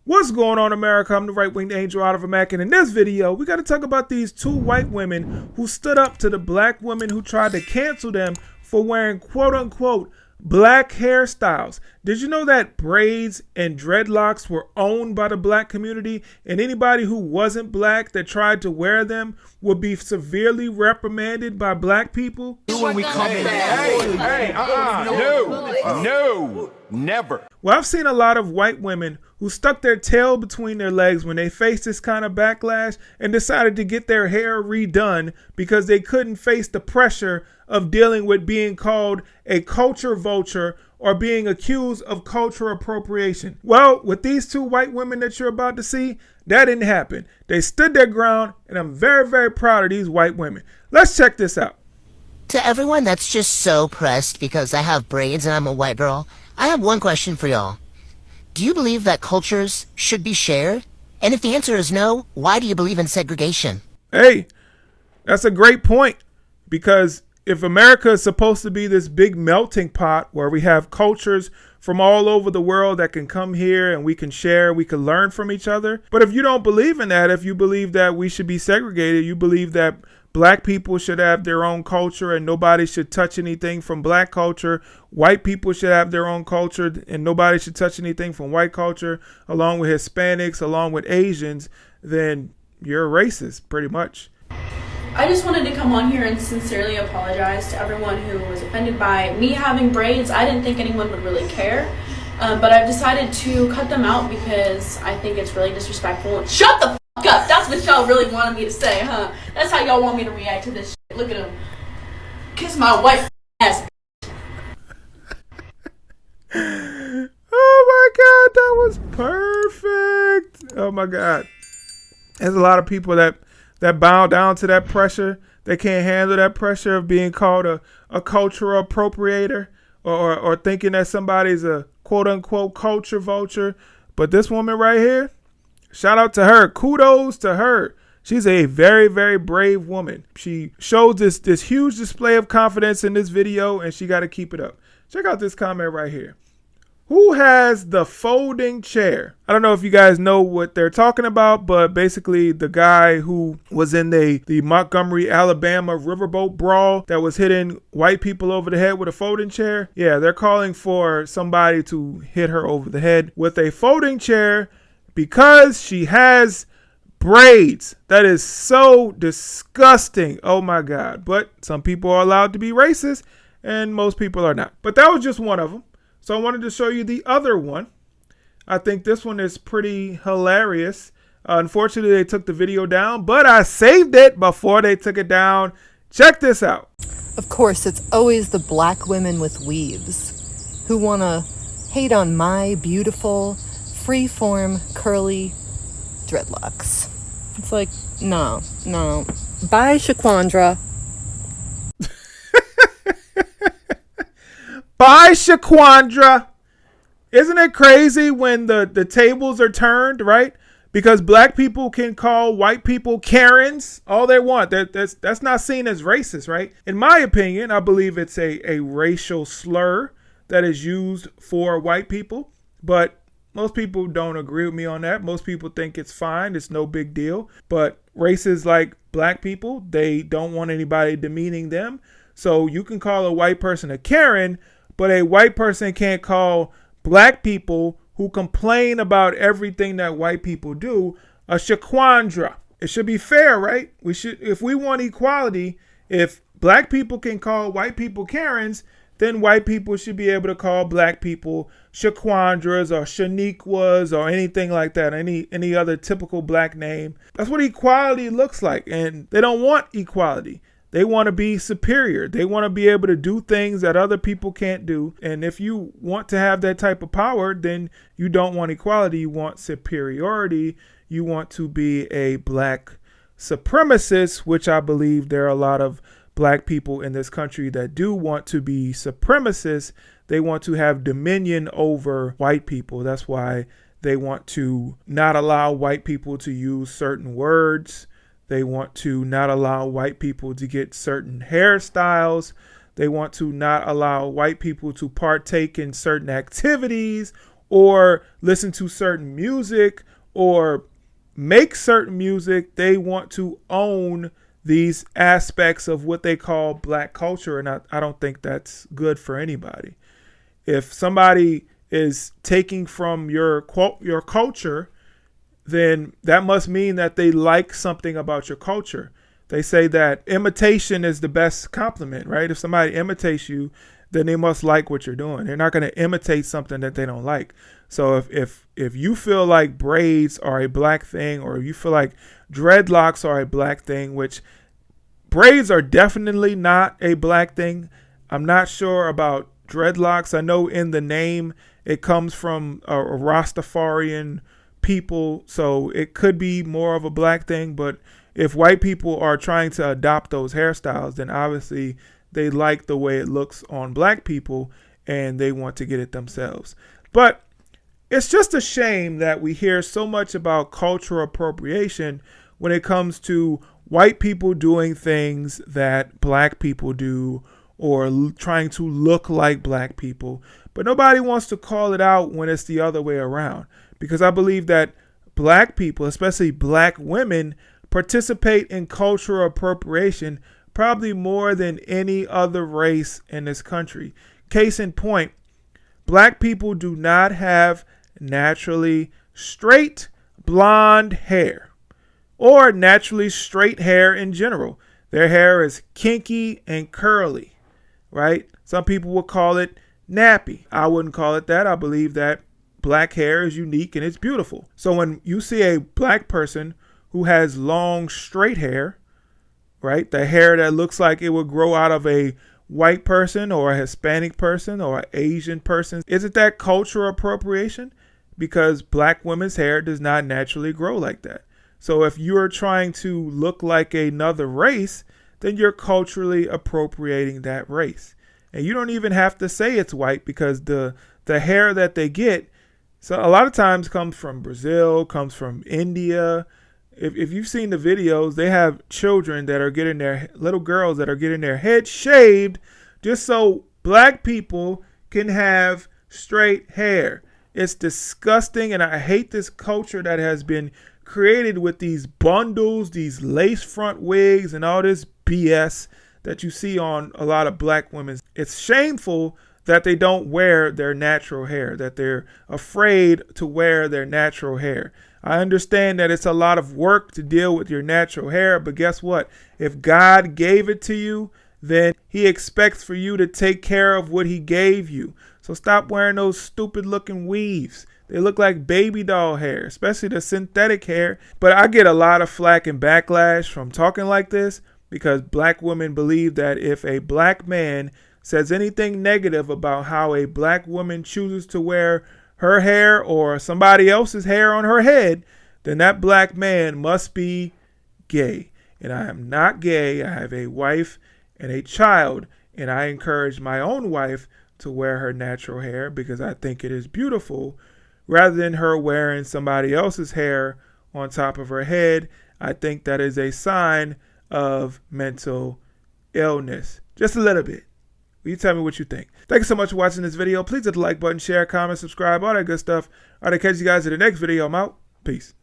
What's going on, America? I'm the right-winged angel out of a Mac, and in this video, we got to talk about these two white women who stood up to the black women who tried to cancel them for wearing quote-unquote black hairstyles. Did you know that braids and dreadlocks were owned by the black community, and anybody who wasn't black that tried to wear them would be severely reprimanded by black people? When we come in, no, never. Well, I've seen a lot of white women who stuck their tail between their legs when they faced this kind of backlash and decided to get their hair redone because they couldn't face the pressure of dealing with being called a culture vulture or being accused of cultural appropriation. Well, with these two white women that you're about to see, that didn't happen. They stood their ground, and I'm very, very proud of these white women. Let's check this out. To everyone that's just so pressed because I have braids and I'm a white girl, I have one question for y'all. Do you believe that cultures should be shared? And if the answer is no, why do you believe in segregation? Hey, that's a great point, because if America is supposed to be this big melting pot where we have cultures from all over the world that can come here and we can share, we can learn from each other. But if you don't believe in that, if you believe that we should be segregated, you believe that black people should have their own culture and nobody should touch anything from black culture, white people should have their own culture and nobody should touch anything from white culture, along with Hispanics, along with Asians, then you're a racist, pretty much. I just wanted to come on here and sincerely apologize to everyone who was offended by me having braids. I didn't think anyone would really care, but I've decided to cut them out because I think it's really disrespectful. Shut the fuck up! That's what y'all really wanted me to say, huh? That's how y'all want me to react to this shit. Look at him. Kiss my white ass. Oh my God, that was perfect. Oh my God. There's a lot of people that bow down to that pressure. They can't handle that pressure of being called a cultural appropriator or thinking that somebody's a quote unquote culture vulture. But this woman right here, shout out to her. Kudos to her. She's a very, very brave woman. She shows this huge display of confidence in this video, and she got to keep it up. Check out this comment right here. Who has the folding chair? I don't know if you guys know what they're talking about, but basically the guy who was in the Montgomery, Alabama riverboat brawl that was hitting white people over the head with a folding chair. Yeah, they're calling for somebody to hit her over the head with a folding chair because she has braids. That is so disgusting. Oh my God. But some people are allowed to be racist and most people are not. But that was just one of them. So I wanted to show you the other one. I think this one is pretty hilarious. Unfortunately, they took the video down, but I saved it before they took it down. Check this out. Of course, it's always the black women with weaves who want to hate on my beautiful, free-form, curly dreadlocks. It's like, no. Bye, Shaquandra. Bye, Shaquandra. Isn't it crazy when the tables are turned, right? Because black people can call white people Karens all they want. That's not seen as racist, right? In my opinion, I believe it's a racial slur that is used for white people. But most people don't agree with me on that. Most people think it's fine. It's no big deal. But races like black people, they don't want anybody demeaning them. So you can call a white person a Karen, but a white person can't call black people who complain about everything that white people do a Shaquandra. It should be fair, right? If we want equality, if black people can call white people Karens, then white people should be able to call black people Shaquandras or Shaniquas or anything like that, any other typical black name. That's what equality looks like, and they don't want equality. They want to be superior. They want to be able to do things that other people can't do. And if you want to have that type of power, then you don't want equality. You want superiority. You want to be a black supremacist, which I believe there are a lot of black people in this country that do want to be supremacists. They want to have dominion over white people. That's why they want to not allow white people to use certain words. They want to not allow white people to get certain hairstyles. They want to not allow white people to partake in certain activities or listen to certain music or make certain music, they want to own these aspects of what they call black culture. And I don't think that's good for anybody. If somebody is taking from your culture, then that must mean that they like something about your culture. They say that imitation is the best compliment, right? If somebody imitates you, then they must like what you're doing. They're not going to imitate something that they don't like. So if you feel like braids are a black thing, or you feel like dreadlocks are a black thing, which braids are definitely not a black thing. I'm not sure about dreadlocks. I know in the name it comes from a Rastafarian people, so it could be more of a black thing. But if white people are trying to adopt those hairstyles, then obviously they like the way it looks on black people and they want to get it themselves. But it's just a shame that we hear so much about cultural appropriation when it comes to white people doing things that black people do, or trying to look like black people. But nobody wants to call it out when it's the other way around, because I believe that black people, especially black women, participate in cultural appropriation probably more than any other race in this country. Case in point, black people do not have naturally straight blonde hair, or naturally straight hair in general. Their hair is kinky and curly, right? Some people would call it nappy. I wouldn't call it that. I believe that black hair is unique and it's beautiful. So when you see a black person who has long straight hair, right, the hair that looks like it would grow out of a white person or a Hispanic person or an Asian person, isn't that cultural appropriation? Because black women's hair does not naturally grow like that. So if you're trying to look like another race, then you're culturally appropriating that race. And you don't even have to say it's white, because the hair that they get, so a lot of times comes from Brazil, comes from India. If you've seen the videos, they have children that are getting their, little girls that are getting their head shaved just so black people can have straight hair. It's disgusting, and I hate this culture that has been created with these bundles, these lace front wigs, and all this BS that you see on a lot of black women. It's shameful that they don't wear their natural hair, that they're afraid to wear their natural hair. I understand that it's a lot of work to deal with your natural hair, but guess what? If God gave it to you, then he expects for you to take care of what he gave you. So stop wearing those stupid looking weaves. They look like baby doll hair, especially the synthetic hair. But I get a lot of flack and backlash from talking like this, because black women believe that if a black man says anything negative about how a black woman chooses to wear her hair or somebody else's hair on her head, then that black man must be gay. And I am not gay. I have a wife and a child, and I encourage my own wife to wear her natural hair because I think it is beautiful, rather than her wearing somebody else's hair on top of her head. I think that is a sign of mental illness. Just a little bit. You tell me what you think. Thank you so much for watching this video. Please hit the like button, share, comment, subscribe, all that good stuff. All right, catch you guys in the next video. I'm out. Peace.